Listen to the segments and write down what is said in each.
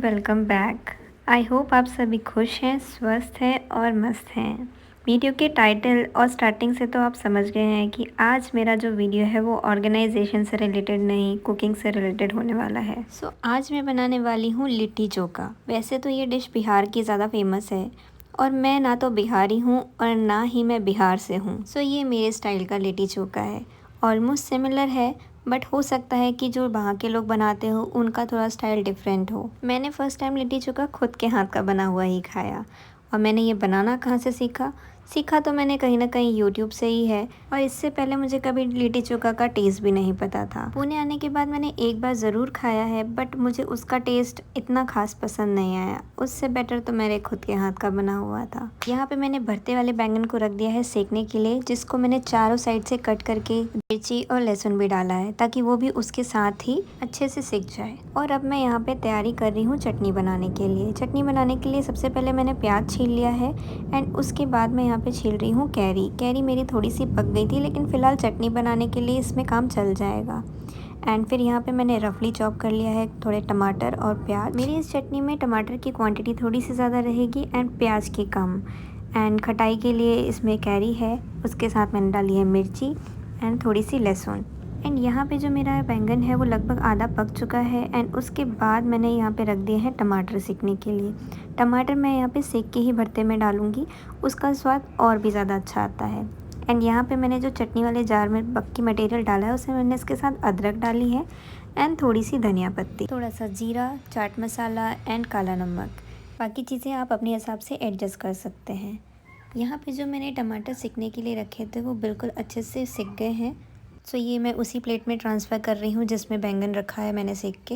Welcome back. I hope आप सभी खुश हैं, स्वस्थ हैं और मस्त हैं। वीडियो के टाइटल और स्टार्टिंग से तो आप समझ गए हैं कि आज मेरा जो वीडियो है वो ऑर्गेनाइजेशन से रिलेटेड नहीं, कुकिंग से रिलेटेड होने वाला है। आज मैं बनाने वाली हूँ लिट्टी चोखा। वैसे तो ये डिश बिहार की ज़्यादा फेमस है और मैं ना तो बिहारी हूँ और ना ही मैं बिहार से हूँ। ये मेरे स्टाइल का लिट्टी चोखा है। ऑलमोस्ट सिमिलर है, बट हो सकता है कि जो वहाँ के लोग बनाते हो उनका थोड़ा स्टाइल डिफरेंट हो। मैंने फ़र्स्ट टाइम लिट्टी चोखा खुद के हाथ का बना हुआ ही खाया। और मैंने ये बनाना कहाँ से सीखा तो मैंने कहीं ना कहीं यूट्यूब से ही है। और इससे पहले मुझे कभी लिट्टी चोखा का टेस्ट भी नहीं पता था। पुणे आने के बाद मैंने एक बार ज़रूर खाया है, बट मुझे उसका टेस्ट इतना खास पसंद नहीं आया। उससे बेटर तो मेरे खुद के हाथ का बना हुआ था। यहाँ पे मैंने भरते वाले बैंगन को रख दिया है सेकने के लिए, जिसको मैंने चारों साइड से कट करके मिर्ची और लहसुन भी डाला है ताकि वो भी उसके साथ ही अच्छे से सिक जाए। और अब मैं यहाँ पे तैयारी कर रही हूँ चटनी बनाने के लिए। चटनी बनाने के लिए सबसे पहले मैंने प्याज छील लिया है एंड उसके बाद मैं यहाँ पे छील रही हूँ कैरी मेरी थोड़ी सी पक गई थी, लेकिन फ़िलहाल चटनी बनाने के लिए इसमें काम चल जाएगा। एंड फिर यहाँ पे मैंने रफली चॉप कर लिया है थोड़े टमाटर और प्याज। मेरी इस चटनी में टमाटर की क्वांटिटी थोड़ी सी ज़्यादा रहेगी एंड प्याज की कम। एंड खटाई के लिए इसमें कैरी है, उसके साथ मैंने डाली है मिर्ची एंड थोड़ी सी लहसुन। एंड यहाँ पे जो मेरा बैंगन है वो लगभग आधा पक चुका है एंड उसके बाद मैंने यहाँ पे रख दिए हैं टमाटर सेकने के लिए। टमाटर मैं यहाँ पे सेक के ही भरते में डालूँगी, उसका स्वाद और भी ज़्यादा अच्छा आता है। एंड यहाँ पे मैंने जो चटनी वाले जार में बाकी मटेरियल डाला है उसमें मैंने इसके साथ अदरक डाली है एंड थोड़ी सी धनिया पत्ती, थोड़ा सा जीरा, चाट मसाला एंड काला नमक। बाकी चीज़ें आप अपने हिसाब से एडजस्ट कर सकते हैं। यहाँ पे जो मैंने टमाटर सेकने के लिए रखे थे वो बिल्कुल अच्छे से सिक गए हैं। ये मैं उसी प्लेट में ट्रांसफ़र कर रही हूँ जिसमें बैंगन रखा है मैंने सेक के।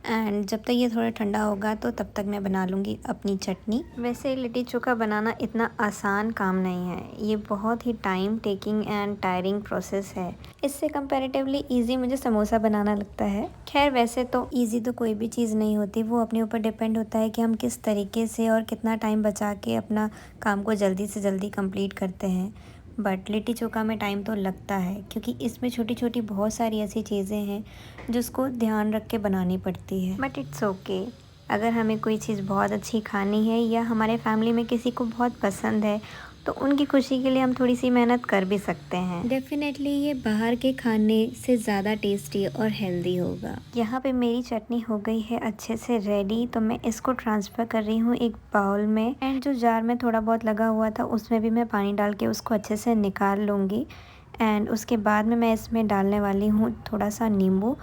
एंड जब तक ये थोड़ा ठंडा होगा तो तब तक मैं बना लूँगी अपनी चटनी। वैसे लिट्टी चोखा बनाना इतना आसान काम नहीं है, ये बहुत ही time taking and tiring process है। इससे कंपैरेटिवली इजी मुझे समोसा बनाना लगता है। खैर वैसे तो इजी तो कोई भी चीज़ नहीं होती, वो अपने ऊपर डिपेंड होता है कि हम किस तरीके से और कितना टाइम बचा के अपना काम को जल्दी से जल्दी कंप्लीट करते हैं। बट लिट्टी चोखा में टाइम तो लगता है क्योंकि इसमें छोटी छोटी बहुत सारी ऐसी चीज़ें हैं जिसको ध्यान रख के बनानी पड़ती है। But it's okay. अगर हमें कोई चीज़ बहुत अच्छी खानी है या हमारे फैमिली में किसी को बहुत पसंद है तो उनकी खुशी के लिए हम थोड़ी सी मेहनत कर भी सकते हैं। डेफिनेटली ये बाहर के खाने से ज़्यादा टेस्टी और हेल्दी होगा। यहाँ पे मेरी चटनी हो गई है अच्छे से रेडी, तो मैं इसको ट्रांसफ़र कर रही हूँ एक बाउल में। एंड जो जार में थोड़ा बहुत लगा हुआ था उसमें भी मैं पानी डाल के उसको अच्छे से निकाल लूँगी। एंड उसके बाद में मैं इसमें डालने वाली हूँ थोड़ा सा नींबू।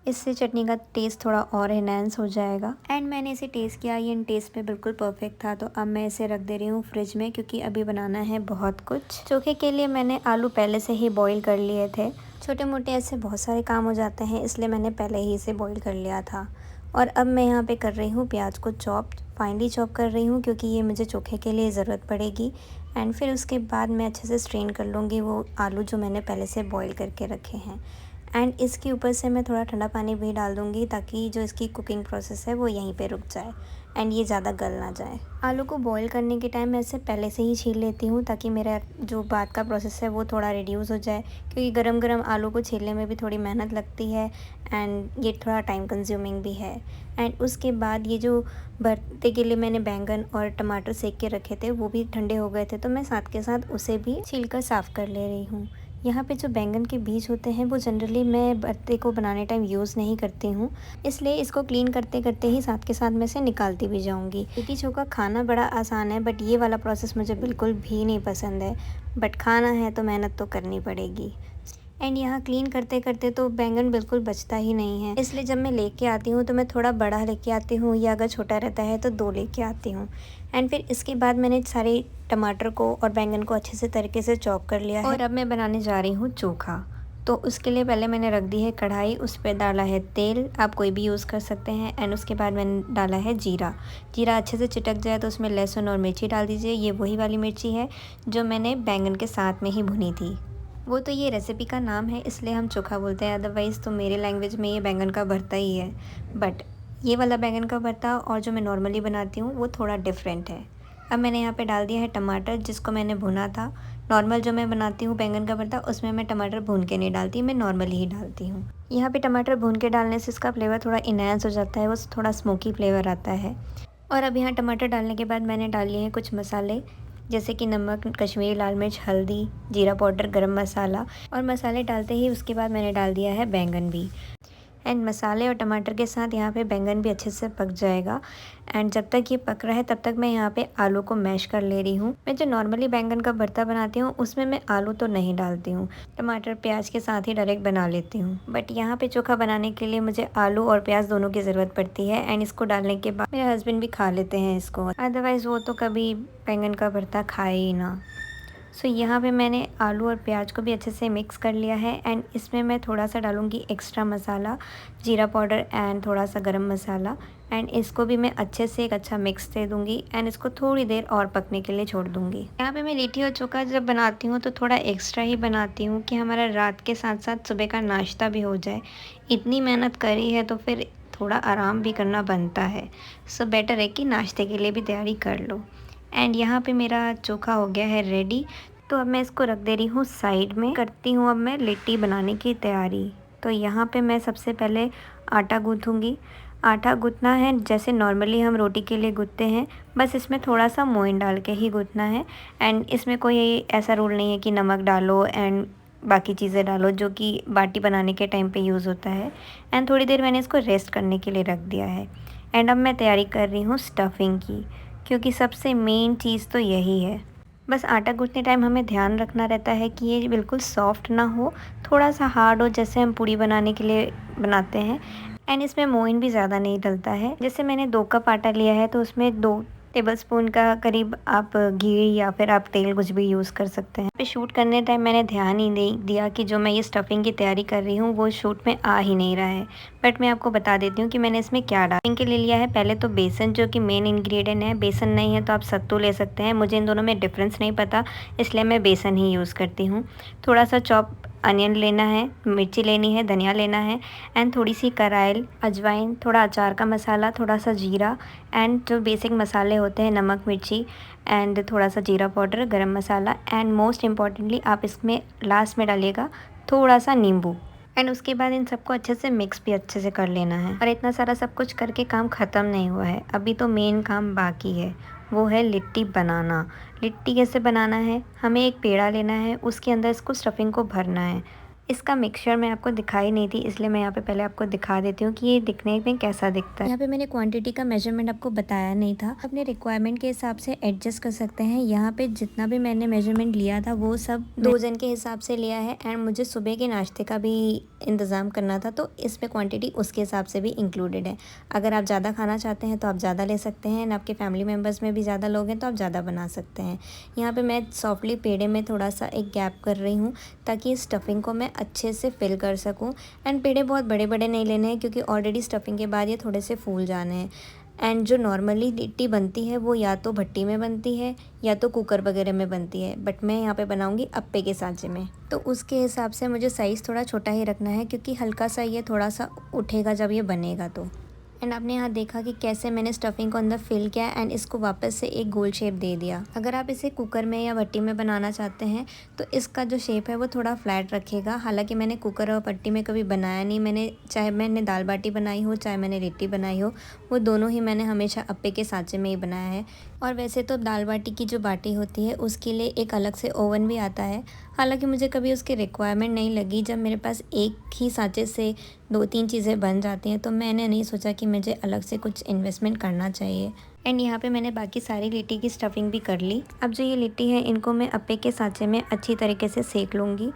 इससे चटनी का टेस्ट थोड़ा और एनहांस हो जाएगा। एंड मैंने इसे टेस्ट किया, ये टेस्ट में बिल्कुल परफेक्ट था, तो अब मैं इसे रख दे रही हूँ फ्रिज में क्योंकि अभी बनाना है बहुत कुछ। चोखे के लिए मैंने आलू पहले से ही बॉईल कर लिए थे। छोटे मोटे ऐसे बहुत सारे काम हो जाते हैं, इसलिए मैंने पहले ही इसे बॉईल कर लिया था। और अब मैं यहाँ पे कर रही हूँ प्याज को फाइनली चॉप कर रही हूँ क्योंकि ये मुझे चोखे के लिए ज़रूरत पड़ेगी। एंड फिर उसके बाद मैं अच्छे से स्ट्रेन कर लूँगी वो आलू जो मैंने पहले से बॉईल करके रखे हैं। एंड इसके ऊपर से मैं थोड़ा ठंडा पानी भी डाल दूँगी ताकि जो इसकी कुकिंग प्रोसेस है वो यहीं पे रुक जाए एंड ये ज़्यादा गल ना जाए। आलू को बॉईल करने के टाइम मैं इसे पहले से ही छील लेती हूँ ताकि मेरा जो बाद का प्रोसेस है वो थोड़ा रिड्यूस हो जाए, क्योंकि गरम गरम आलू को छीलने में भी थोड़ी मेहनत लगती है एंड ये थोड़ा टाइम कंज्यूमिंग भी है। एंड उसके बाद ये जो भरते के लिए मैंने बैंगन और टमाटर सेक के रखे थे वो भी ठंडे हो गए थे, तो मैं साथ के साथ उसे भी छील कर साफ़ कर ले रही हूँ। यहाँ पे जो बैंगन के बीज होते हैं वो जनरली मैं भरते को बनाने टाइम यूज़ नहीं करती हूँ, इसलिए इसको क्लीन करते करते ही साथ के साथ मैं इसे निकालती भी जाऊँगी। लिट्टी चोखा खाना बड़ा आसान है, बट ये वाला प्रोसेस मुझे बिल्कुल भी नहीं पसंद है। बट खाना है तो मेहनत तो करनी पड़ेगी। एंड यहाँ क्लीन करते करते तो बैंगन बिल्कुल बचता ही नहीं है, इसलिए जब मैं लेके आती हूँ तो मैं थोड़ा बड़ा लेके आती हूँ या अगर छोटा रहता है तो 2 लेके आती हूँ। एंड फिर इसके बाद मैंने सारे टमाटर को और बैंगन को अच्छे से तरीके से चॉप कर लिया है। और अब मैं बनाने जा रही हूँ चोखा। तो उसके लिए पहले मैंने रख दी है कढ़ाई, उस पर डाला है तेल, आप कोई भी यूज़ कर सकते हैं। एंड उसके बाद मैंने डाला है जीरा अच्छे से चिटक जाए तो उसमें लहसुन और मिर्ची डाल दीजिए। ये वही वाली मिर्ची है जो मैंने बैंगन के साथ में ही भुनी थी। वो तो ये रेसिपी का नाम है इसलिए हम चोखा बोलते हैं, अदरवाइज़ तो मेरे लैंग्वेज में ये बैंगन का भरता ही है। बट ये वाला बैंगन का भरता और जो मैं नॉर्मली बनाती हूँ वो थोड़ा डिफरेंट है। अब मैंने यहाँ पे डाल दिया है टमाटर जिसको मैंने भुना था। नॉर्मल जो मैं बनाती हूँ बैंगन का भरता उसमें मैं टमाटर भून के नहीं डालती, मैं नॉर्मली ही डालती हूँ। यहाँ पे टमाटर भून के डालने से इसका फ्लेवर थोड़ा इनहेंस हो जाता है, वो थोड़ा स्मोकी फ्लेवर आता है। और अब यहाँ टमाटर डालने के बाद मैंने डाल लिए हैं कुछ मसाले, जैसे कि नमक, कश्मीरी लाल मिर्च, हल्दी, जीरा पाउडर, गरम मसाला। और मसाले डालते ही उसके बाद मैंने डाल दिया है बैंगन भी। एंड मसाले और टमाटर के साथ यहाँ पे बैंगन भी अच्छे से पक जाएगा। एंड जब तक ये पक रहा है तब तक मैं यहाँ पे आलू को मैश कर ले रही हूँ। मैं जो नॉर्मली बैंगन का भरता बनाती हूँ उसमें मैं आलू तो नहीं डालती हूँ, टमाटर प्याज के साथ ही डायरेक्ट बना लेती हूँ। बट यहाँ पे चोखा बनाने के लिए मुझे आलू और प्याज दोनों की ज़रूरत पड़ती है। एंड इसको डालने के बाद मेरे हस्बैंड भी खा लेते हैं इसको, अदरवाइज़ वो तो कभी बैंगन का भरता खाए ही ना। सो यहाँ पे मैंने आलू और प्याज को भी अच्छे से मिक्स कर लिया है। एंड इसमें मैं थोड़ा सा डालूँगी एक्स्ट्रा मसाला, जीरा पाउडर एंड थोड़ा सा गरम मसाला। एंड इसको भी मैं अच्छे से एक अच्छा मिक्स दे दूँगी। एंड इसको थोड़ी देर और पकने के लिए छोड़ दूँगी। यहाँ पे मैं लिट्टी और चोखा जब बनाती हूँ तो थोड़ा एक्स्ट्रा ही बनाती हूँ कि हमारा रात के साथ साथ सुबह का नाश्ता भी हो जाए। इतनी मेहनत करी है तो फिर थोड़ा आराम भी करना बनता है। सो बेटर है कि नाश्ते के लिए भी तैयारी कर लो। एंड यहाँ पे मेरा चोखा हो गया है रेडी। तो अब मैं इसको रख दे रही हूँ साइड में। करती हूँ अब मैं लिट्टी बनाने की तैयारी। तो यहाँ पे मैं सबसे पहले आटा गूँथूँगी। आटा गूँथना है जैसे नॉर्मली हम रोटी के लिए गूँथते हैं, बस इसमें थोड़ा सा मोइन डाल के ही गूँथना है। एंड इसमें कोई ऐसा रूल नहीं है कि नमक डालो एंड बाकी चीज़ें डालो जो कि बाटी बनाने के टाइम पे यूज़ होता है। एंड थोड़ी देर मैंने इसको रेस्ट करने के लिए रख दिया है। एंड अब मैं तैयारी कर रही हूँ स्टफिंग की, क्योंकि सबसे मेन चीज़ तो यही है। बस आटा गूँथने टाइम हमें ध्यान रखना रहता है कि ये बिल्कुल सॉफ्ट ना हो, थोड़ा सा हार्ड हो, जैसे हम पूड़ी बनाने के लिए बनाते हैं। एंड इसमें मोइन भी ज़्यादा नहीं डलता है। जैसे मैंने 2 कप आटा लिया है तो उसमें 2 टेबलस्पून का करीब आप घी या फिर आप तेल कुछ भी यूज़ कर सकते हैं। पे शूट करने टाइम मैंने ध्यान ही नहीं दिया कि जो मैं ये स्टफिंग की तैयारी कर रही हूँ वो शूट में आ ही नहीं रहा है। बट मैं आपको बता देती हूँ कि मैंने इसमें क्या डाला। के लिए लिया है पहले तो बेसन, जो कि मेन इंग्रेडिएंट है। बेसन नहीं है तो आप सत्तू ले सकते हैं, मुझे इन दोनों में डिफरेंस नहीं पता इसलिए मैं बेसन ही यूज़ करती हूँ। थोड़ा सा चॉप अनियन लेना है, मिर्ची लेनी है, धनिया लेना है एंड थोड़ी सी कराइल, अजवाइन, थोड़ा अचार का मसाला, थोड़ा सा जीरा एंड जो बेसिक मसाले होते हैं नमक, मिर्ची एंड थोड़ा सा जीरा पाउडर, गरम मसाला। एंड मोस्ट इम्पॉर्टेंटली आप इसमें लास्ट में डालिएगा थोड़ा सा नींबू। एंड उसके बाद इन सबको अच्छे से मिक्स भी अच्छे से कर लेना है। और इतना सारा सब कुछ करके काम ख़त्म नहीं हुआ है, अभी तो मेन काम बाकी है, वो है लिट्टी बनाना। लिट्टी कैसे बनाना है, हमें एक पेड़ा लेना है, उसके अंदर इसको स्टफिंग को भरना है। इसका मिक्सचर मैं आपको दिखाई नहीं थी इसलिए मैं यहाँ पे पहले आपको दिखा देती हूँ कि ये दिखने में कैसा दिखता है। यहाँ पे मैंने क्वांटिटी का मेजरमेंट आपको बताया नहीं था, अपने रिक्वायरमेंट के हिसाब से एडजस्ट कर सकते हैं। यहाँ पे जितना भी मैंने मेजरमेंट लिया था वो सब 2 जन के हिसाब से लिया है। एंड मुझे सुबह के नाश्ते का भी इंतज़ाम करना था तो इसमें क्वान्टिटी उसके हिसाब से भी इंक्लूडेड है। अगर आप ज़्यादा खाना चाहते हैं तो आप ज़्यादा ले सकते हैं एंड आपके फैमिली मेम्बर्स में भी ज़्यादा लोग हैं तो आप ज़्यादा बना सकते हैं। यहाँ पर मैं सॉफ्टली पेड़े में थोड़ा सा एक गैप कर रही हूँ ताकि स्टफिंग को मैं अच्छे से फिल कर सकूं। एंड पेड़े बहुत बड़े बड़े नहीं लेने हैं क्योंकि ऑलरेडी स्टफिंग के बाद ये थोड़े से फूल जाने हैं। एंड जो नॉर्मली लिट्टी बनती है वो या तो भट्टी में बनती है या तो कुकर वगैरह में बनती है, बट मैं यहाँ पे बनाऊंगी अप्पे के सांचे में, तो उसके हिसाब से मुझे साइज़ थोड़ा छोटा ही रखना है क्योंकि हल्का सा ये थोड़ा सा उठेगा जब ये बनेगा तो। एंड आपने यहाँ देखा कि कैसे मैंने स्टफिंग को अंदर फिल किया एंड इसको वापस से एक गोल शेप दे दिया। अगर आप इसे कुकर में या भट्टी में बनाना चाहते हैं तो इसका जो शेप है वो थोड़ा फ्लैट रखेगा। हालांकि मैंने कुकर और भट्टी में कभी बनाया नहीं, चाहे मैंने दाल बाटी बनाई हो चाहे मैंने लिट्टी बनाई हो, वो दोनों ही मैंने हमेशा अप्पे के सांचे में ही बनाया है। और वैसे तो दाल बाटी की जो बाटी होती है उसके लिए एक अलग से ओवन भी आता है, हालांकि मुझे कभी उसकी रिक्वायरमेंट नहीं लगी। जब मेरे पास एक ही सांचे से 2-3 चीज़ें बन जाती हैं तो मैंने नहीं सोचा कि मुझे अलग से कुछ इन्वेस्टमेंट करना चाहिए। एंड यहाँ पे मैंने बाकी सारी लिट्टी की स्टफिंग भी कर ली। अब जो ये लिट्टी है इनको मैं अप्पे के सांचे में अच्छी तरीके से सेक लूँगी।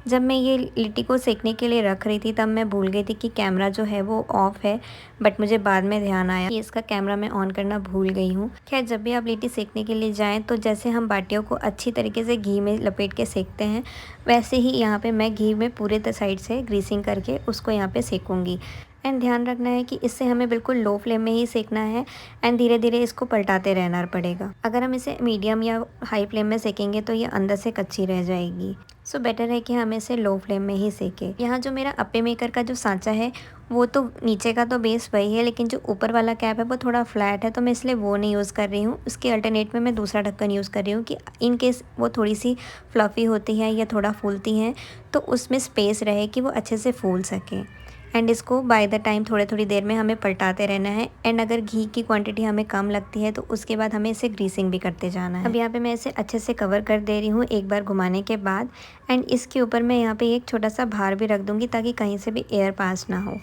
जब मैं ये लिट्टी को सेकने के लिए रख रही थी तब मैं भूल गई थी कि कैमरा जो है वो ऑफ़ है, बट मुझे बाद में ध्यान आया कि इसका कैमरा मैं ऑन करना भूल गई हूँ। खैर, जब भी आप लिट्टी सेकने के लिए जाएं तो जैसे हम बाटियों को अच्छी तरीके से घी में लपेट के सेकते हैं वैसे ही यहाँ पे मैं घी में पूरे साइड से ग्रीसिंग करके उसको यहाँ पे सेकूँगी। एंड ध्यान रखना है कि इससे हमें बिल्कुल लो फ्लेम में ही सेकना है एंड धीरे धीरे इसको पलटाते रहना पड़ेगा। अगर हम इसे मीडियम या हाई फ्लेम में सेकेंगे तो ये अंदर से कच्ची रह जाएगी। सो बेटर है कि हम इसे लो फ्लेम में ही सेकें। यहाँ जो मेरा अप्पे मेकर का जो सांचा है वो तो नीचे का तो बेस वही है, लेकिन जो ऊपर वाला कैप है वो थोड़ा फ्लैट है, तो मैं इसलिए वो नहीं यूज़ कर रही हूँ। उसके अल्टरनेट में मैं दूसरा ढक्कन यूज़ कर रही हूँ कि इन केस वो थोड़ी सी फ्लफ़ी होती है या थोड़ा फूलती हैं तो उसमें स्पेस रहे कि वो अच्छे से फूल सकें। एंड इसको बाय द टाइम थोड़ी देर में हमें पलटाते रहना है। एंड अगर घी की क्वांटिटी हमें कम लगती है तो उसके बाद हमें इसे ग्रीसिंग भी करते जाना है। अब यहाँ पे मैं इसे अच्छे से कवर कर दे रही हूँ एक बार घुमाने के बाद। एंड इसके ऊपर मैं यहाँ पे एक छोटा सा भार भी रख दूँगी ताकि कहीं से भी एयर पास ना हो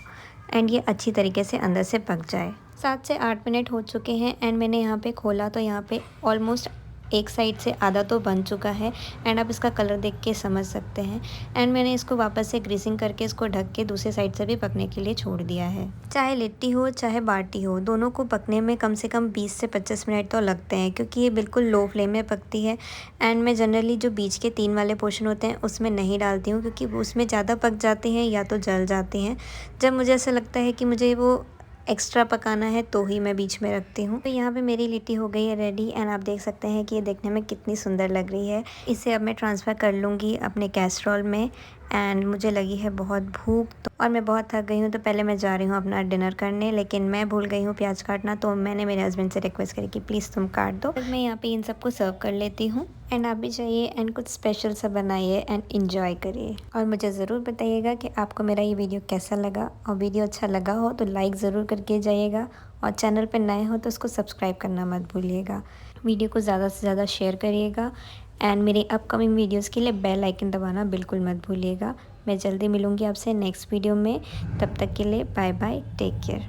एंड ये अच्छी तरीके से अंदर से पक जाए। 7 से 8 मिनट हो चुके हैं एंड मैंने यहाँ पे खोला तो यहाँ पे ऑलमोस्ट एक साइड से आधा तो बन चुका है एंड आप इसका कलर देख के समझ सकते हैं। एंड मैंने इसको वापस से ग्रीसिंग करके इसको ढक के दूसरे साइड से भी पकने के लिए छोड़ दिया है। चाहे लिट्टी हो चाहे बाटी हो, दोनों को पकने में कम से कम 20 से 25 मिनट तो लगते हैं क्योंकि ये बिल्कुल लो फ्लेम में पकती है। एंड मैं जनरली जो बीच के 3 वाले पोर्शन होते हैं उसमें नहीं डालती हूँ क्योंकि उसमें ज़्यादा पक जाते हैं या तो जल जाते हैं। जब मुझे ऐसा लगता है कि मुझे वो एक्स्ट्रा पकाना है तो ही मैं बीच में रखती हूँ। तो यहाँ पे मेरी लिट्टी हो गई है रेडी एंड आप देख सकते हैं कि ये देखने में कितनी सुंदर लग रही है। इसे अब मैं ट्रांसफ़र कर लूँगी अपने कैसरोल में। एंड मुझे लगी है बहुत भूख तो और मैं बहुत थक गई हूँ, तो पहले मैं जा रही हूँ अपना डिनर करने, लेकिन मैं भूल गई हूँ प्याज काटना। तो मैंने मेरे हस्बैंड से रिक्वेस्ट करी कि प्लीज़ तुम काट दो। मैं यहाँ पे इन सबको सर्व कर लेती हूँ एंड आप भी जाइए एंड कुछ स्पेशल सा बनाइए एंड इन्जॉय करिए। और मुझे ज़रूर बताइएगा कि आपको मेरा ये वीडियो कैसा लगा, और वीडियो अच्छा लगा हो तो लाइक ज़रूर करके जाइएगा, और चैनल पर नए हो तो उसको सब्सक्राइब करना मत भूलिएगा। वीडियो को ज़्यादा से ज़्यादा शेयर करिएगा एंड मेरी अपकमिंग वीडियोस के लिए बेल आइकन दबाना बिल्कुल मत भूलिएगा। मैं जल्दी मिलूँगी आपसे नेक्स्ट वीडियो में, तब तक के लिए बाय बाय, टेक केयर।